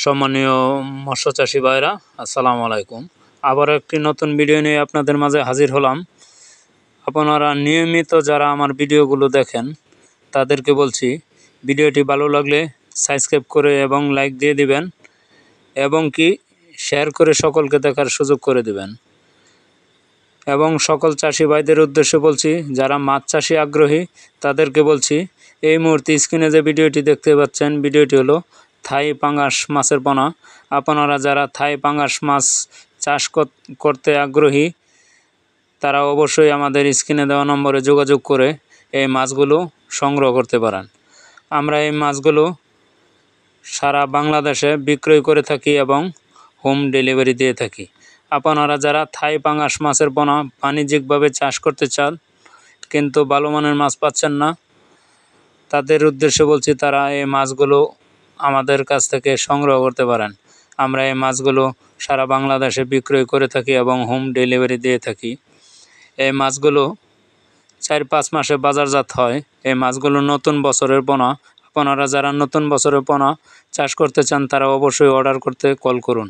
সম্মানীয় মৎস্য চাষী ভাইরা, আসসালামু আলাইকুম। আবার একটি নতুন ভিডিও নিয়ে আপনাদের মাঝে হাজির হলাম। আপনারা নিয়মিত যারা আমার ভিডিওগুলো দেখেন তাদেরকে বলছি, ভিডিওটি ভালো লাগলে সাবস্ক্রাইব করে এবং লাইক দিয়ে দিবেন এবং কি শেয়ার করে সকলকে দেখার সুযোগ করে দিবেন। এবং সকল চাষি ভাইদের উদ্দেশ্যে বলছি, যারা মাছ চাষে আগ্রহী তাদেরকে বলছি, এই মুহূর্তে স্ক্রিনে যে ভিডিওটি দেখতে পাচ্ছেন, ভিডিওটি হলো থাই পাঙ্গাস মাছের পোনা। আপনারা যারা থাই পাঙ্গাস মাছ চাষ করতে আগ্রহী তারা অবশ্যই আমাদের স্ক্রিনে দেওয়া নম্বরে যোগাযোগ করে এই মাছগুলো সংগ্রহ করতে পারেন। আমরা এই মাছগুলো সারা বাংলাদেশে বিক্রয় করে থাকি এবং হোম ডেলিভারি দিয়ে থাকি। আপনারা যারা থাই পাঙ্গাস মাছের পোনা বাণিজ্যিকভাবে চাষ করতে চান কিন্তু ভালো মানের মাছ পাচ্ছেন না, তাদের উদ্দেশ্যে বলছি তারা এই মাছগুলো আমাদের কাছ থেকে সংগ্রহ করতে পারেন। আমরা এই মাছগুলো সারা বাংলাদেশে বিক্রয় করে থাকি এবং হোম ডেলিভারি দিয়ে থাকি। এই মাছগুলো 4-5 মাসে বাজারজাত হয়। এই মাছগুলো নতুন বছরের পোনা। আপনারা যারা নতুন বছরের পোনা চাষ করতে চান তারা অবশ্যই অর্ডার করতে কল করুন।